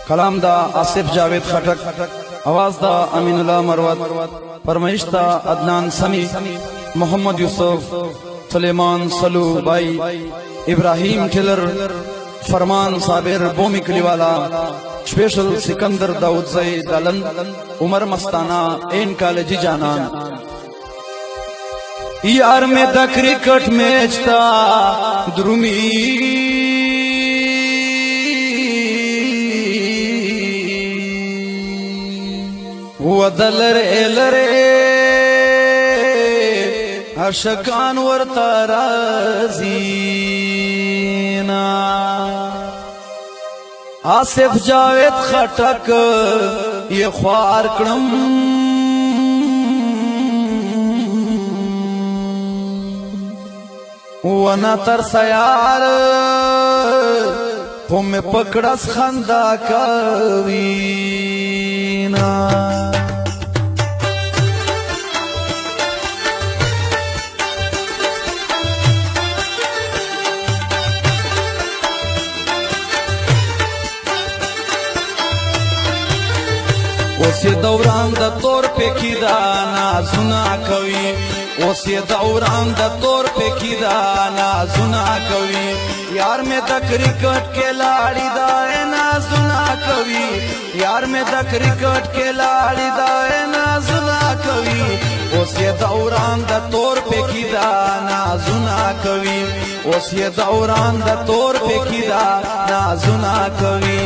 कलाम दा आसिफ जावेद खटक, आवाज दा अमीन उल्लाह मरवत, फरमाइश दा अदनान समी, मोहम्मद यूसुफ, सुलेमान सलू बाई, इब्राहिम टेलर, फरमान साबिर बोमी कलीवाला, स्पेशल सिकंदर दाऊद जई दालन, उमर मस्ताना एन कॉलेजी जानान। यार में द क्रिकेट मैच था द्रुमी वदलरे लरे अशकान वरताराजीना आसिफ जावेद खटक ये ख्वार क्रम वना तरसयार में पकड़स खंदा कवीना ओसे दौरान द तौर पे खिदाना सुना कवि ओसे दौरान द तौर पे खिदाना सुना कवि यार में द क्रिकेट के लाड़ी दाए ना सुना कवि यार में द क्रिकेट के लाड़ी दाए ना सुना कवि ओसे दौरान द तौर पे खिदाना सुना कवि ओसे दौरान द तौर पे खिदाना सुना कवि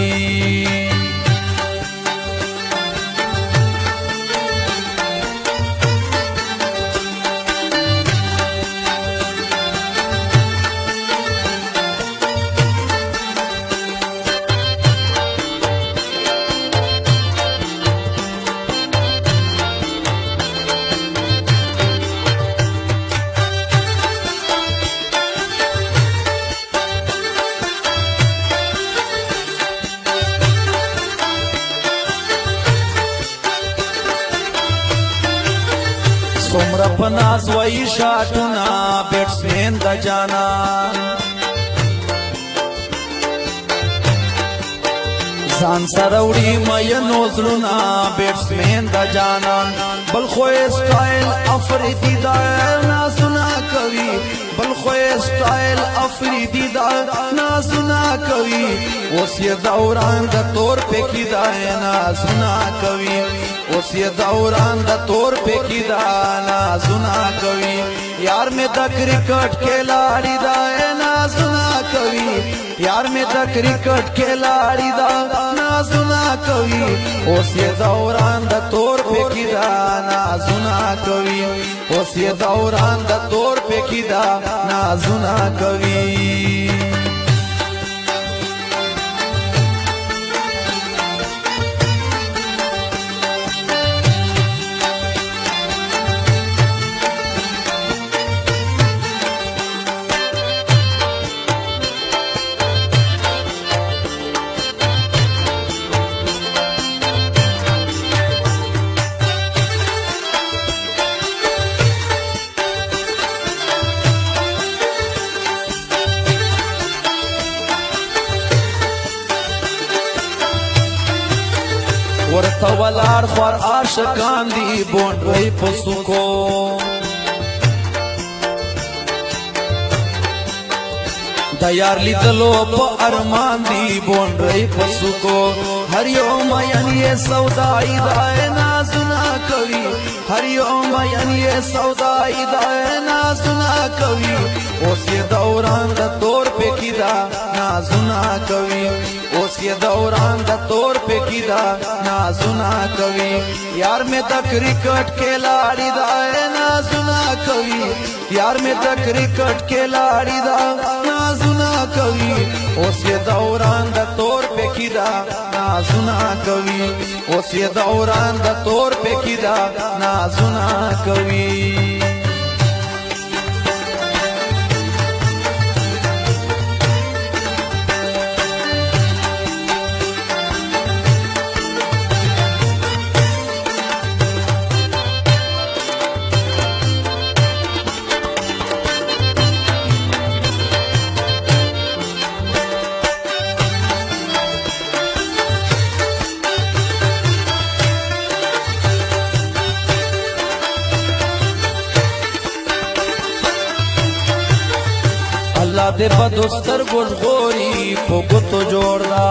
सोमरा पनाज वही शाटुना बैट्समैन द जाना जान सरौड़ी मय नोजलुना बैट्समैन द जाना बलखोए स्टाइल अफरीदी ना सुना कवि बलखोए स्टाइल अफरीदी ना सुना कवि ओसे दौरान द तौर पे खिदाए ना सुना कवि ओसे दौरान द तौर पे खिदाना सुना कवि यार में द क्रिकेट के लाड़ी दाए ना सुना कवि यार में द क्रिकेट के लाड़ी ना सुना कवि ओसे दौरान द तौर पे खिदाना सुना कवि ओसे दौरान द तौर पे खिदाना सुना कवि ورته ولار خور عاشقان دی بونډوي پسوکو د یار لیدلو په ارمان دی بونډوي پسوکو هر یو مین یې سودای دای نا سنا کوي هر یو مین یې سودای دای نا سنا کوي اوس یې دوران د تور په کیدا نا سنا کوي اوس یې دوران د تور په کیدا نا سنا کوي یار میں د کرکٹ کھلاڑی دا نا سنا کوي یار میں د کرکٹ کھلاڑی دا نا سنا کوي اوس یې دوران د تور په کیدا نا سنا کوي اوس یې دوران د تور په کیدا نا سنا کوي دې بدو سترګو ژغوري په ګوتو جوړ دا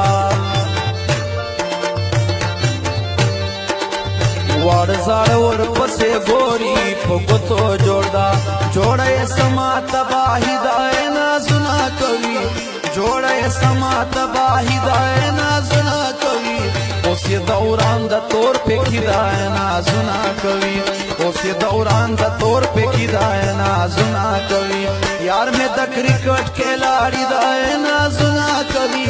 واړه زاړه ورپسې ګوري په ګوتو جوړ دا جوړه یې سما تباهي دا نازونه کوي جوړه یې سما تباهي دا نازونه کوي اوس یې دوران د تور پکې دا نازونه کوي اوس یې دوران د تور پکې دا نازونه کوي یار مې د کرکټ کھلاڑی دا نازونه کوي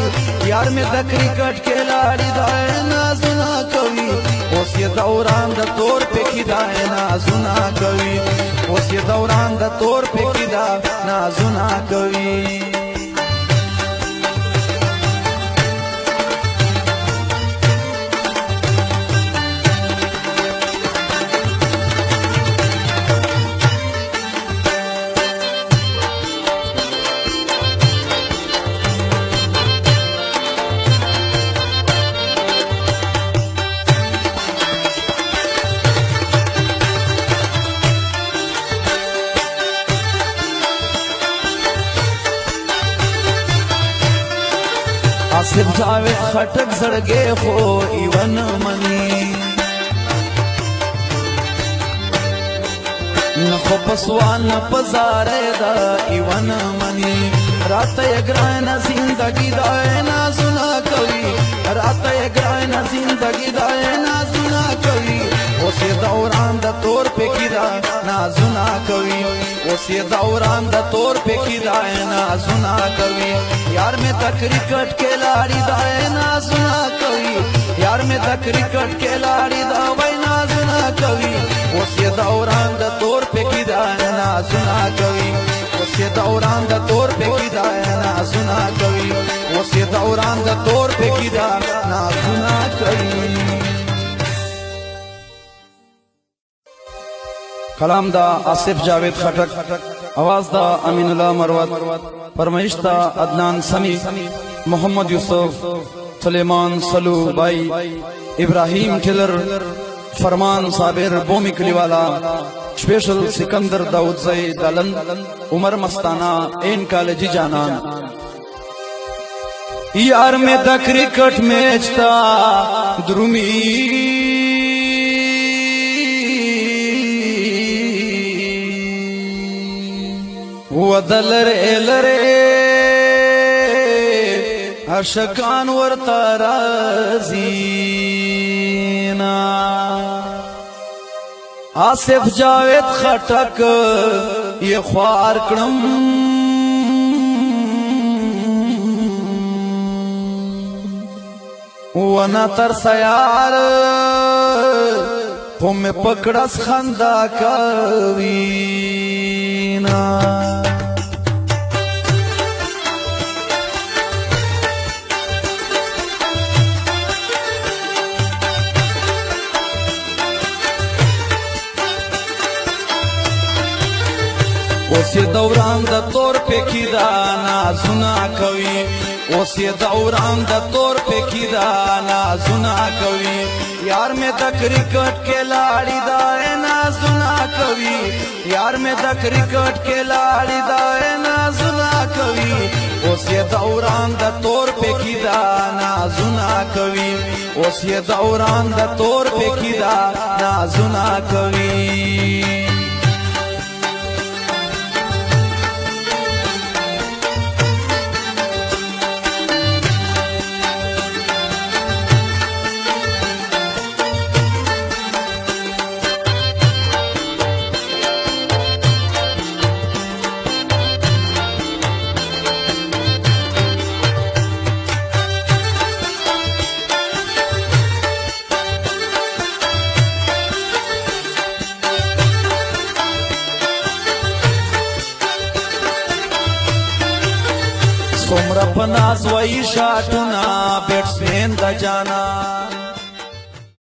یار مې د کرکټ کھلاڑی دا نازونه کوي اوس یې دوران د تور پکې دا نازونه کوي اوس یې دوران د تور پکې دا نازونه کوي آصف جاوید خټک زړګې خو ایون منی نه خو پسوان نه پزارې دا ایون منی راته یې ګرانه زندګي دا نازونه کوي راته یې ګرانه زندګي دا نازونه کوي اوس یې دوران د تور پکې دا نازونه کوي اوس یې دوران د تور پکې دا نازونه کوي یار مې د کرکټ کھلاڑی دا نازونه کوي یار مې د کرکټ کھلاڑی دا وای نازونه کوي اوس یې دوران د تور پکې دا نازونه کوي اوس یې دوران د تور پکې دا نازونه کوي اوس یې دوران د تور پکې دا نازونه کوي کلام دا آصف جاوید خټک आवाज دا امین الله مروت فرمایش دا عدنان سمی محمد یوسف سلیمان سلو بائی ابراہیم ٹھلر فرمان صابر بومی کلیوالا स्पेशल सिकंदर दाऊद زئی دلن عمر مستانہ این کالجی جانان یار میں دا کرکٹ میچ تا درومی ودلر لره عاشقان ورته رازینا آصف جاوید خټک یې خوار کړم ونه تر سیار خو مې پکړس خندا کوینا اوس یې دوران د تور پکې دا نازونه کوي اوس یې دوران د تور پکې دا نازونه کوي یار مې د کرکټ کھلاڑی دا نازونه کوي یار مې د کرکټ کھلاڑی دا نازونه کوي اوس یې دوران د تور پکې دا نازونه کوي اوس یې دوران د تور پکې دا نازونه کوي सोमरा पनास वही शाटुना बैट्समैन दा जाना